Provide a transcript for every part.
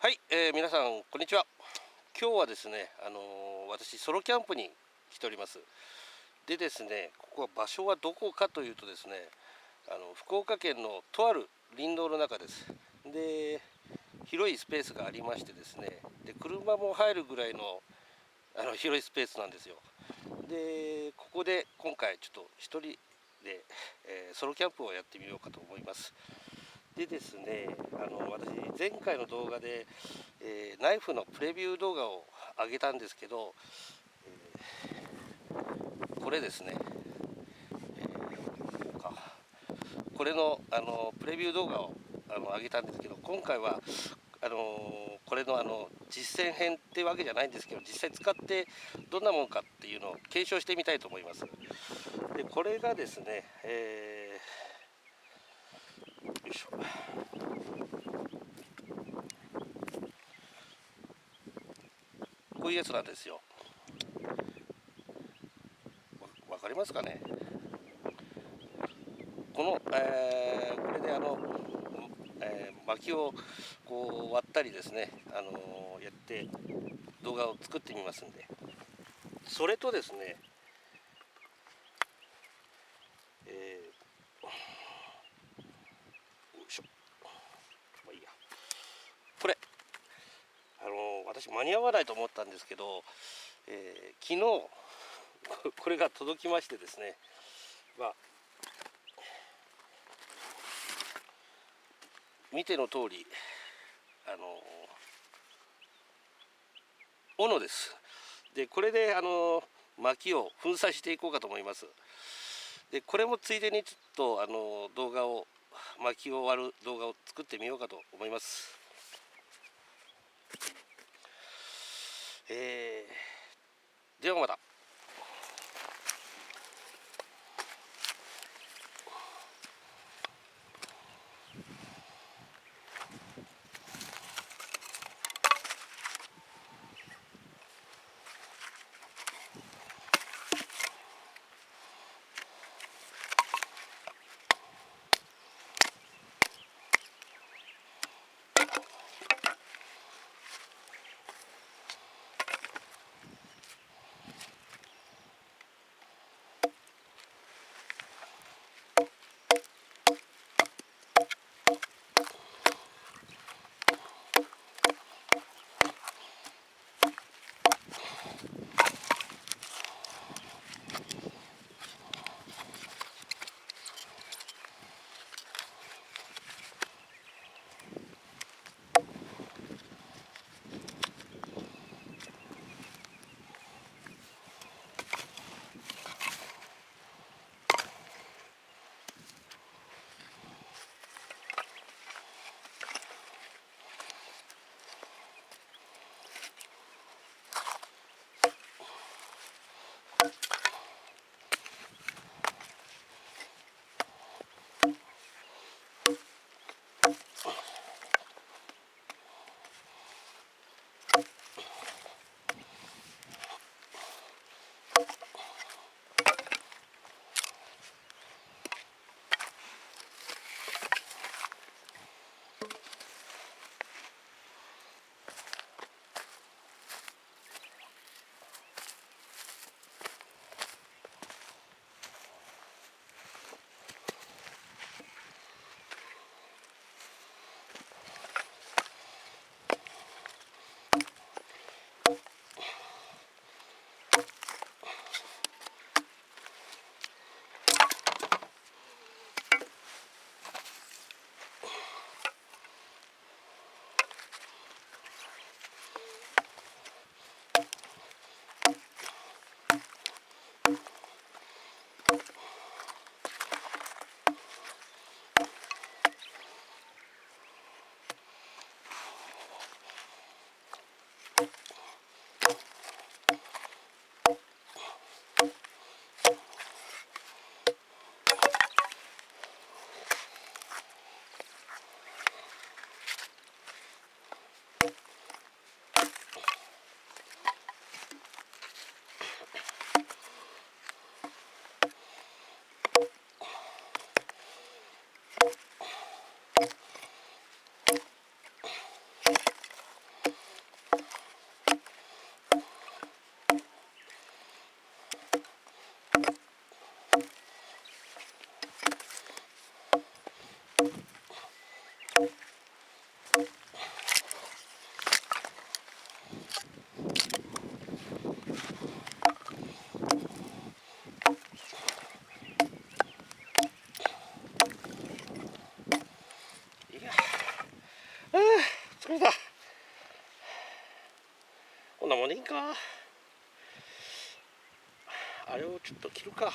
はい、皆さんこんにちは。今日はですね、私ソロキャンプに来ております。でですね、ここは場所はどこかというとですね、福岡県のとある林道の中です。で、広いスペースがありましてですね、で車も入るぐらいの広いスペースなんですよ。で、ここで今回ちょっと一人で、ソロキャンプをやってみようかと思います。でですね、私前回の動画で、ナイフのプレビュー動画を上げたんですけど、これですね、これの、プレビュー動画を上げたんですけど、今回はこれの実践編ってわけじゃないんですけど、実際使ってどんなもんかっていうのを検証してみたいと思います。でこれがですね、よいしょ、こういうやつなんですよ。わかりますかね。この、これで薪をこう割ったりですね、やって動画を作ってみますんで、それとですね、よいしょ、まあいいや、これ私間に合わないと思ったんですけど、昨日これが届きましてですね、まあ、見ての通り斧です。でこれで薪を粉砕していこうかと思います。でこれもついでにちょっと動画を薪を割る動画を作ってみようかと思います。ではまた。れだ。こんなもんでいいか。あれをちょっと切るか。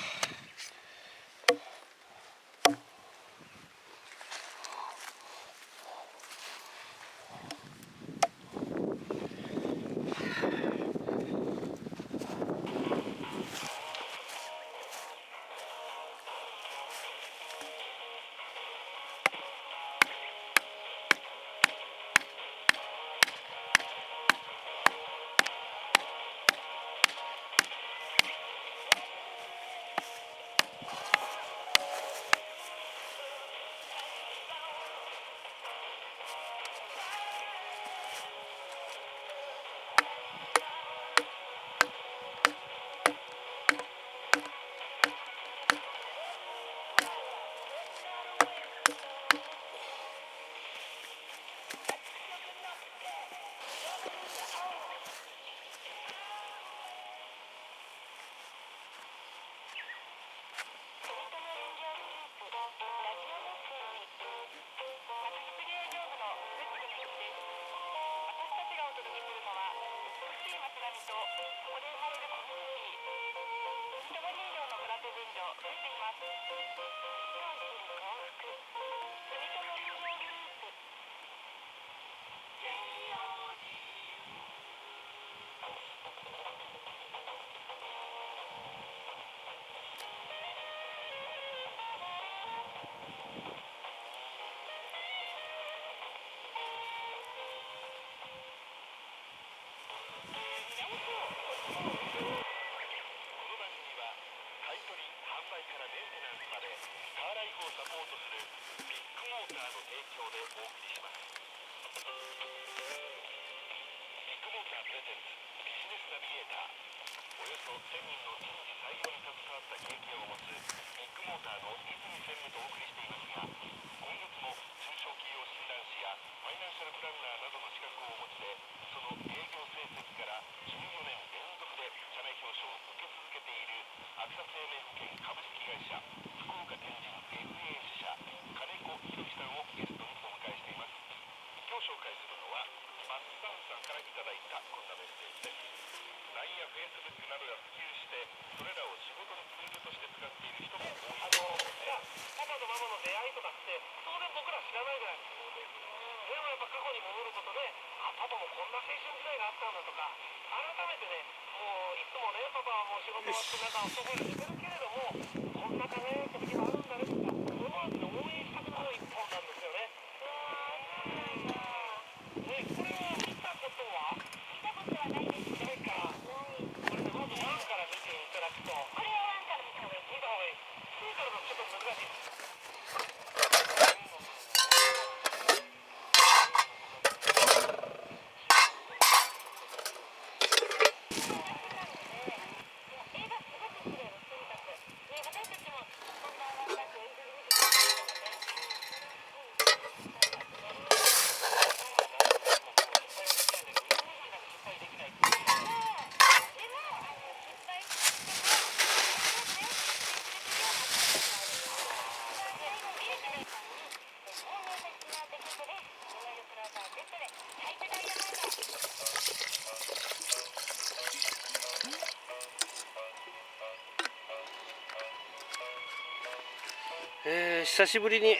久しぶりに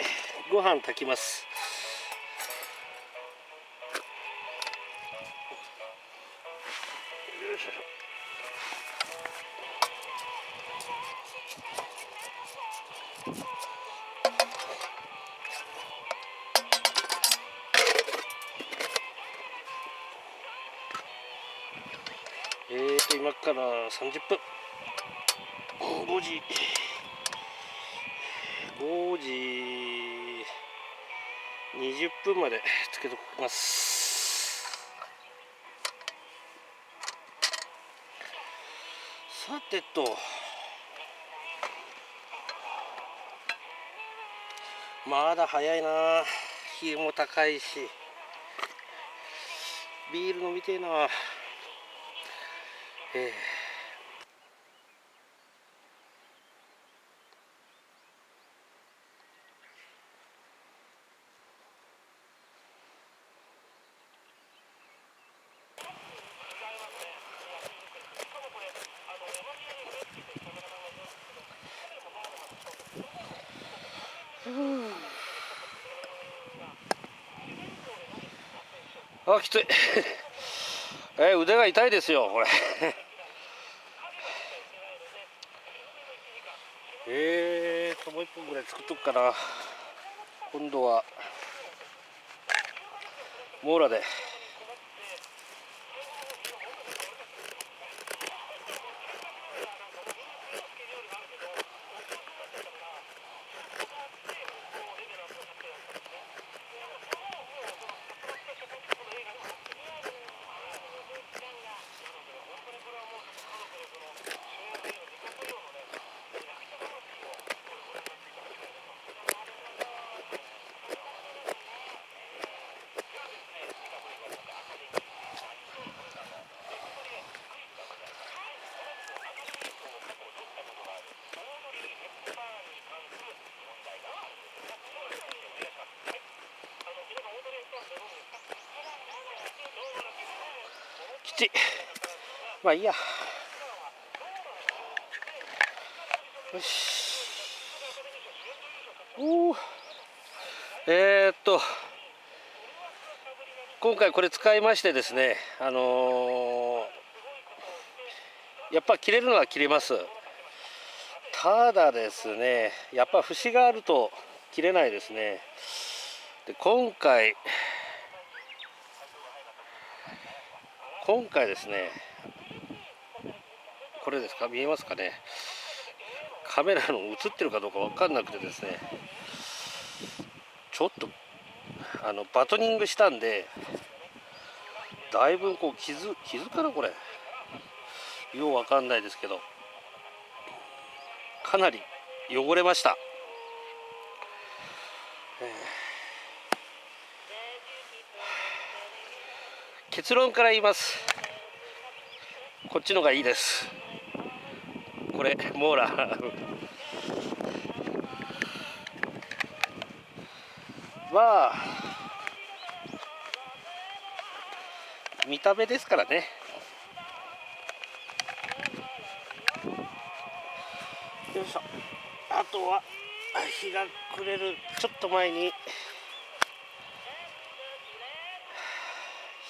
ご飯炊きます。よいしょ。今から30分、5時20分までつけときます。さてと、まだ早いな。冷えも高いし、ビール飲みてえな。あ、きつい腕が痛いですよこれもう1本ぐらい作っとくかな。今度はモーラできちい。まあいいや。よし。今回これ使いましてですね、やっぱ切れるのは切れます。ただですね、やっぱ節があると切れないですね。で今回ですね、これですか、見えますかね、カメラの映ってるかどうか分かんなくてですね、ちょっとバトニングしたんで、だいぶこう傷かな、これよう分かんないですけど、かなり汚れました。結論から言います。こっちのがいいです。これモーラーまあ見た目ですからね。よいしょ。あとは日が暮れるちょっと前に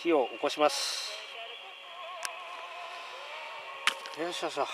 火を起こします。よいしょよいしょ。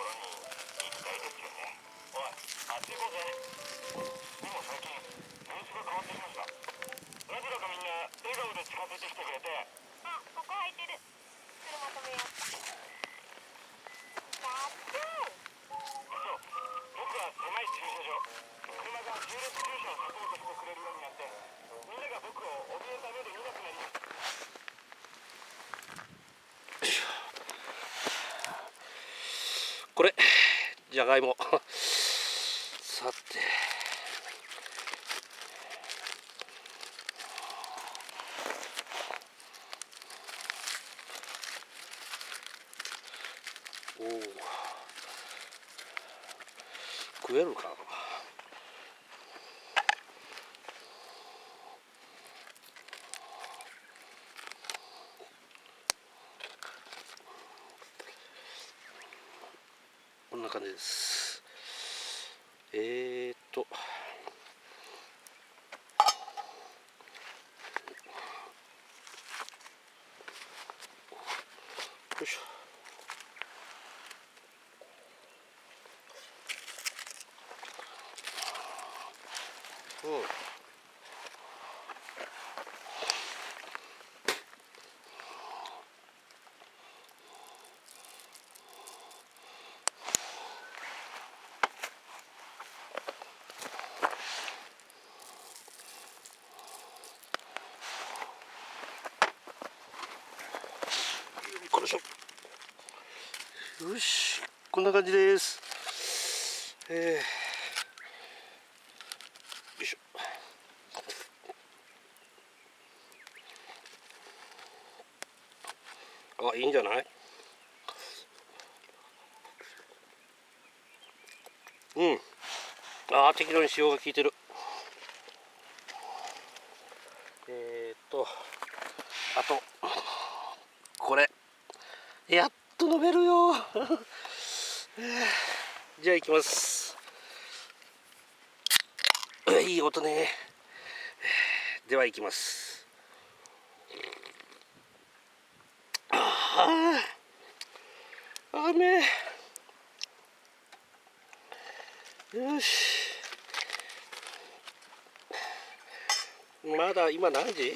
ろに行きたいですよね。おい、あっち行こうぜ。でも最近様子が変わってきました。なぜだかみんな笑顔で近づいてきてくれて。あ、ここ空いてる。車止めよう。やったー。そう、僕は狭い駐車場、車が縦列駐車をサポートしてくれるようになって、みんなが僕を怯えた目で見なくなりました。これじゃがいもさて、おお、食えるかな。こんな感じです。よいしょ。これでしょ。よし、こんな感じです。よいしょ。あ、いいんじゃない？うん。あ、適度に塩が効いてる。あとこれやっと飲めるよじゃあ行きます。いい音ね。では行きます。ああ、雨。よし。まだ今何時？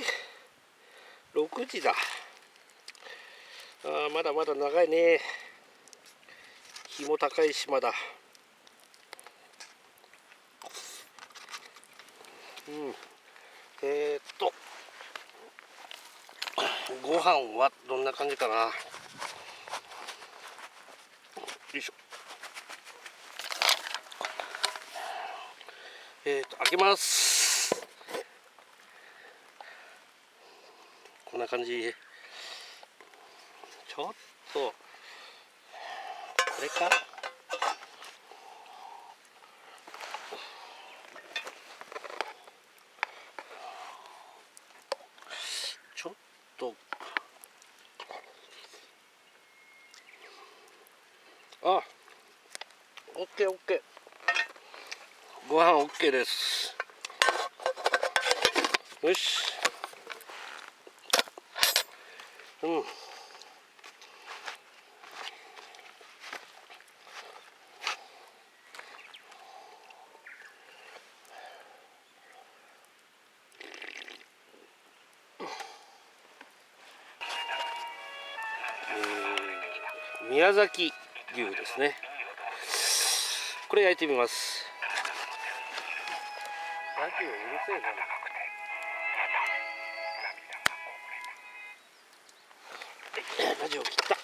6 時だ。まだまだ長いね。日も高いしまだ。ご飯はどんな感じかな。よいしょ。開けます。こんな感じ。ちょっとこれか。ちょっとあ、オッケーオッケー。ご飯オッケーです。よし。宮崎牛ですね。これ焼いてみます。ラジオうるせえな。ラジオ切った。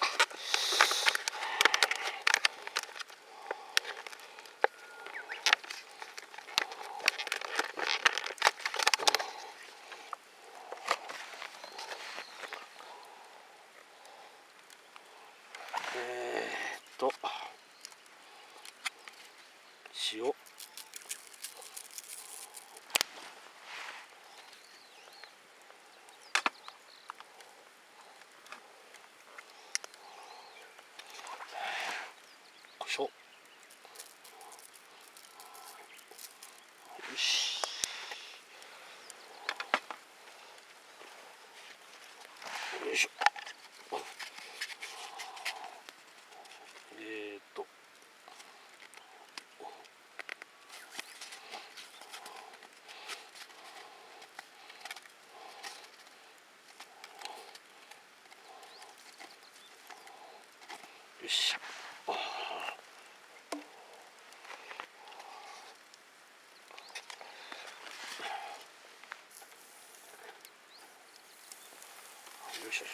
塩。胡椒。よし。よいしょ。よし。よしよし。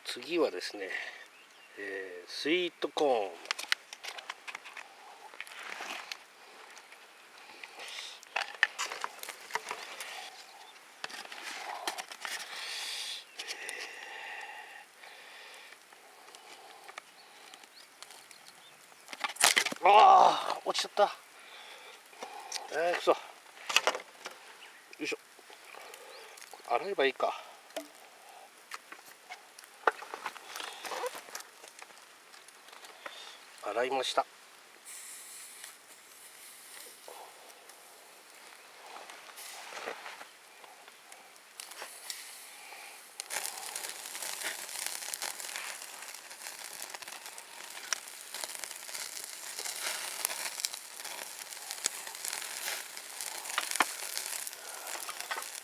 次はですね、スイートコーン。ああ、落ちちゃった。くそ。よいしょ。洗えばいいか。洗いました。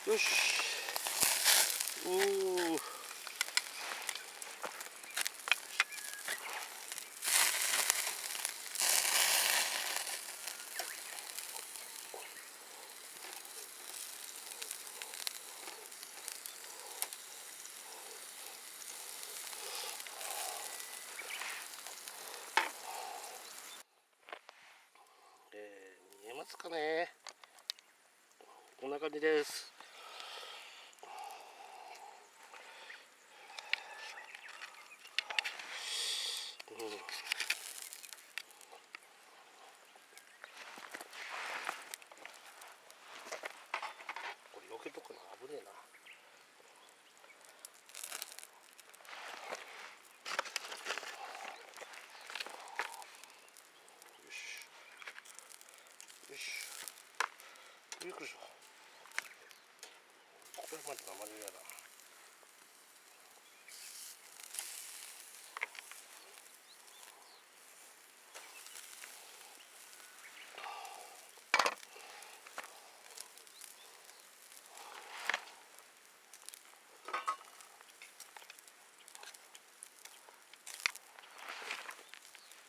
よし。見えますかね。こんな感じです。これ避けとくの危ねえな。よしよし。びっくりした。これまで生煮やだ。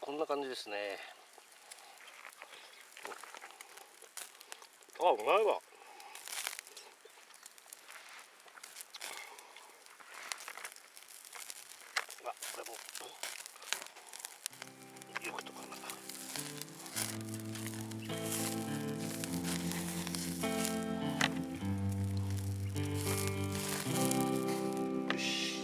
こんな感じですね。あ、うまいわ。あ、これもよくとかな。よし。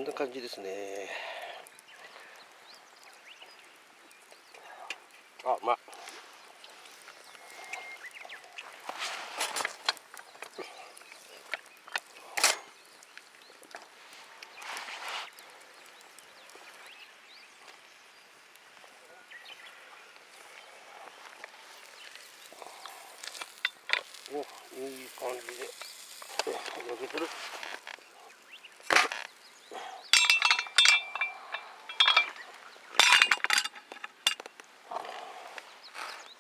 んな感じですね。あ、うまっ。お、いい感じで焼けてる。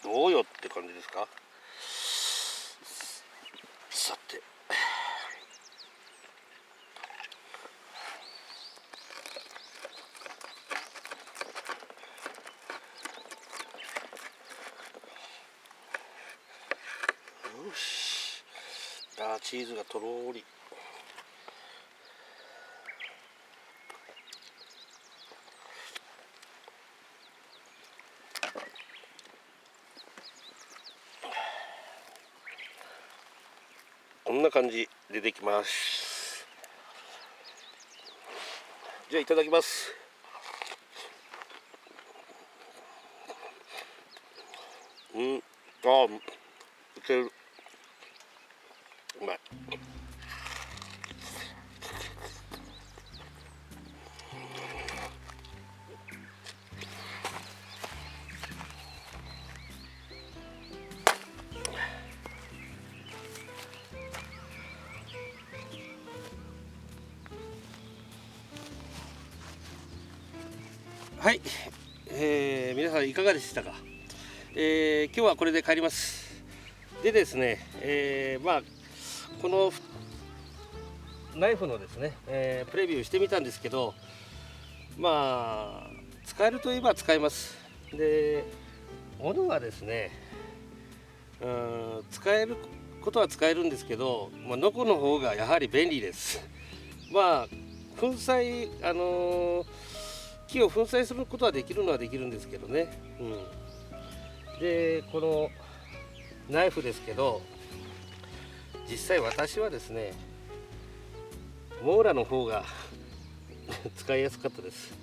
どうよって感じですか。さて、よし。チーズがとろーり。こんな感じでできます。じゃあいただきます。あ、いける。うまい。はい、皆さんいかがでしたか。今日はこれで帰ります。でですね、このナイフのですね、プレビューしてみたんですけど、使えるといえば使えます。で、物はですね、使えることは使えるんですけど、ノコの方がやはり便利です。粉砕、木を粉砕することはできるのはできるんですけどね。で、このナイフですけど、実際私はですね、モーラの方が使いやすかったです。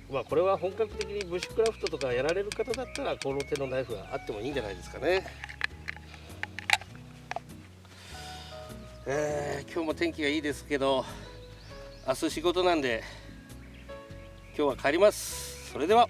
これは本格的にブッシュクラフトとかやられる方だったらこの手のナイフがあってもいいんじゃないですかね。今日も天気がいいですけど、明日仕事なんで今日は帰ります。それでは。